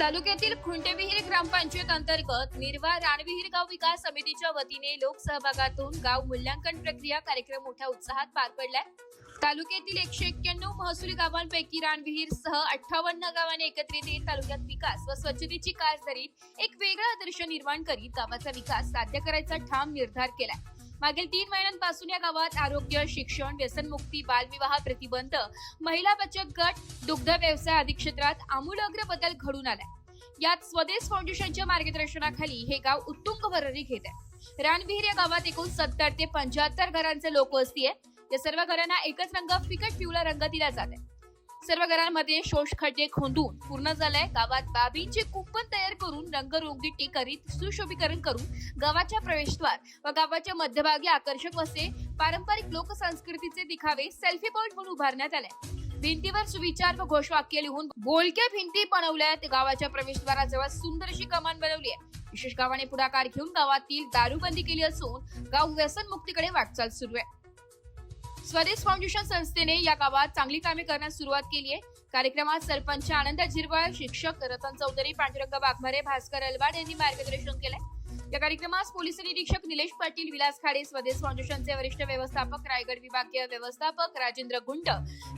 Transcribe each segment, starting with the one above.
तालुक्यातील खुंटेविहीर ग्रामपंचायत अंतर्गत निर्वा रानविहीर गाव विकास समितीच्या वतीने लोकसहभागातून गाव मूल्यांकन प्रक्रिया कार्यक्रम मोठ्या उत्साहात पार पडलाय। तालुक्यातील 191 महसुली गावांपैकी रानविहीर सह 58 गावांनी एकत्रित येत तालुक्यात विकास व स्वच्छतेची कास धरीत एक वेगळा आदर्श निर्माण करीत गावाचा विकास साध्य करायचा ठाम निर्धार केलाय। मागील 3 महिन्यांपासून या गावात आरोग्य, शिक्षण, व्यसनमुक्ती, बालविवाह प्रतिबंध, महिला बचत गट, दुग्ध व्यवसाय आदी क्षेत्रात आमूलाग्र बदल घडून आलाय। यात स्वदेश फाउंडेशनच्या मार्गदर्शनाखाली हे गाव उत्तुंग भरारी घेत आहे। रानविहीर या गावात एकूण 70 ते 75 घरांचे लोकवस्ती आहे। या सर्व घरांना एकच रंग फिकट पिवळा रंग दिला जात आहे। सर्व घरांमध्ये शोष खड्डे खोदून पूर्ण झालंय। गावात बाबींचे कुंपण तयार करून रंगरंगीटी करीत सुशोभीकरण करून गावाच्या प्रवेशद्वार व गावाच्या मध्यभागी आकर्षक असे पारंपरिक लोकसंस्कृतीचे दिखावे सेल्फी पॉइंट म्हणून उभारण्यात आले। भिंतीवर सुविचार व घोषवाक्य लिहून बोलक्या भिंती बनवल्यात। गावाच्या प्रवेशद्वाराजवळ सुंदर अशी कमान बनवली आहे। विशेष गावाने पुढाकार घेऊन गावातील दारूबंदी केली असून गाव व्यसनमुक्तीकडे वाटचाल सुरू आहे। स्वदेश फाउंडेशन संस्थेने या गावात चांगली कामे करण्यास सुरुवात केली आहे। कार्यक्रमात सरपंच आनंद झिरवाळ, शिक्षक रतन चौधरी, पांडुरंग वाघमारे, भास्कर अलवाड यांनी मार्गदर्शन केले। या कार्यक्रमास पोलीस निरीक्षक निलेश पाटील, विलास खाडे, स्वदेश फाउंडेशनचे वरिष्ठ व्यवस्थापक, रायगड विभागीय व्यवस्थापक राजेंद्र गुंड,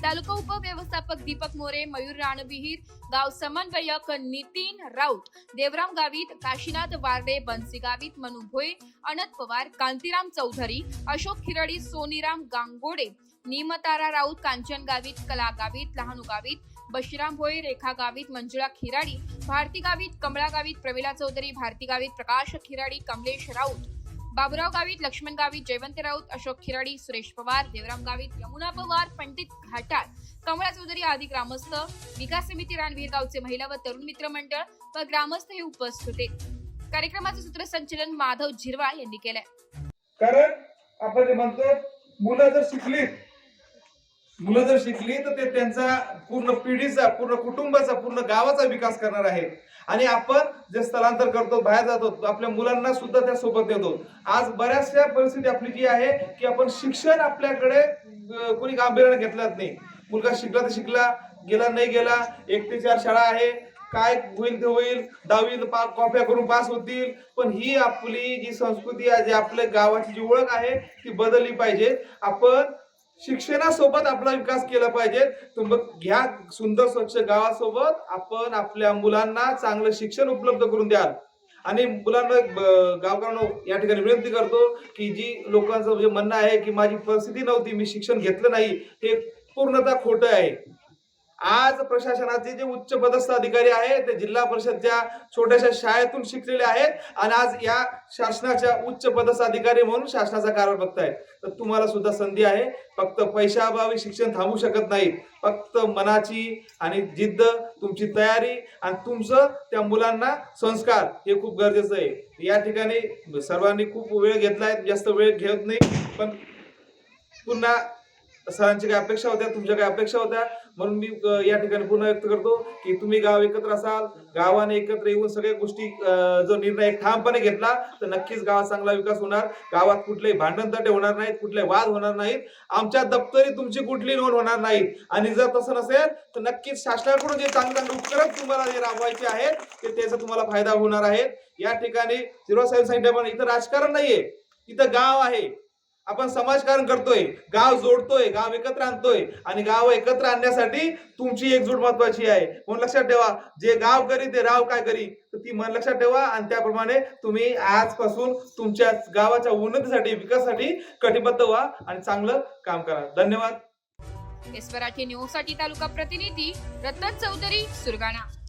तालुका उपव्यवस्थापक दीपक मोरे, मयूर रानविहीर, गाव समन्वयक नितीन राऊत, देवराम गावित, काशीनाथ वारडे, बंसी गावित, मनु भोये, अनंत पवार, कांतीराम चौधरी, अशोक खिराडी, सोनीराम गांगोडे, निमतारा राऊत, कांचन गावित, कला गावित, लहानू गावित, बशीराम भोये, रेखा गावित, मंजुळा खिराडी, भारती गावित, कमळा गावित, प्रमिला चौधरी, भारती गावित, प्रकाश खिराडी, कमलेश राऊत, बाबुराव गावित, लक्ष्मण गावित, जयवंत राऊत, अशोक खिराडी, सुरेश पवार, देवराम गावित, यमुना पवार, पंडित घाटाळ, कमळा चौधरी आदी ग्रामस्थ, विकास समिती रानविहीर गावचे महिला व तरुण मित्र मंडळ व ग्रामस्थ हे उपस्थित होते। कार्यक्रमाचे सूत्रसंचालन माधव झिरवाळ यांनी केले। कारण आपण जे म्हणतो मुलं जर शिकली तर ते त्यांचा पूर्ण पिढीचा, पूर्ण कुटुंबाचा, पूर्ण गावाचा विकास करणार आहेत। आणि आपण जे स्थलांतर करतो, बाहेर जातो, आपल्या मुलांना सुद्धा त्या सोबत नेतो। आज बऱ्याचशा परिस्थिती आपली जी आहे की आपण शिक्षण आपल्याकडे कोणी गांभीर्याने घेतलंच नाही। मुलगा शिकला तर शिकला, गेला नाही गेला, 1 ते 4 शाळा आहे, काय होईल ते होईल, 10वी कॉप्या करून पास होतील। पण ही आपली जी संस्कृती आहे, जी आपल्या गावाची जी ओळख आहे ती बदलली पाहिजे। आपण शिक्षणासोबत आपला विकास केला पाहिजे। तुम्ही ह्या सुंदर स्वच्छ गावासोबत आपण आपल्या मुलांना चांगलं शिक्षण उपलब्ध करून द्याल। आणि मुलांना गावकऱ्यांना या ठिकाणी विनंती करतो की जी लोकांचं जे म्हणणं आहे की माझी परिस्थिती नव्हती, मी शिक्षण घेतलं नाही, हे पूर्णतः खोटं आहे। आज प्रशासनाचे जे उच्च पदस्थ अधिकारी आहेत ते जिल्हा परिषदच्या छोट्याशा शाळेतून शिकलेले आहेत आणि आज या शासनाच्या उच्च पदस्थ अधिकारी म्हणून शासनाचा कारभार बघतायत। तर तुम्हाला सुद्धा संधी आहे। फक्त पैशाअभावी शिक्षण थांबू शकत नाही। फक्त मनाची आणि जिद्द, तुमची तयारी आणि तुमचं त्या मुलांना संस्कार हे खूप गरजेचं आहे। या ठिकाणी सर्वांनी खूप वेळ घेतलाय, जास्त वेळ घेत नाही, पण पुन्हा सरांची काही अपेक्षा होत्या, तुमच्या काही अपेक्षा होत्या, म्हणून मी या ठिकाणी पुन्हा व्यक्त करतो की तुम्ही गाव एकत्र असाल, गावाने एकत्र येऊन सगळ्या गोष्टी जो निर्णय ठामपणे घेतला तर नक्कीच गावात चांगला विकास होणार। गावात कुठलेही भांडणतंटे होणार नाहीत, कुठले वाद होणार नाहीत, आमच्या दप्तरी तुमची कुठली नोंद होणार नाही। आणि जर तसं नसेल तर नक्कीच शासनाकडून जे चांगले उपक्रम तुम्हाला जे राबवायचे आहेत ते त्याचा तुम्हाला फायदा होणार आहे। या ठिकाणी झिरवाळ साहेब सांगितल्याप्रमाणे इथं राजकारण नाहीये, इथं गाव आहे। आपण समाजकारण करतोय, गाव जोडतोय, गाव एकत्र आणतोय आणि गाव एकत्र आणण्यासाठी तुमची एकजूट महत्वाची आहे। म्हणून लक्षात ठेवा, जे गाव करी ते राव काय करी, तर ती मन लक्षात ठेवा आणि त्याप्रमाणे तुम्ही आजपासून तुमच्या गावाच्या उन्नतीसाठी, विकासासाठी कटिबद्ध व्हा आणि चांगलं काम करा। धन्यवाद। मराठी न्यूज साठी तालुका प्रतिनिधी रतन चौधरी, सुरगाणा।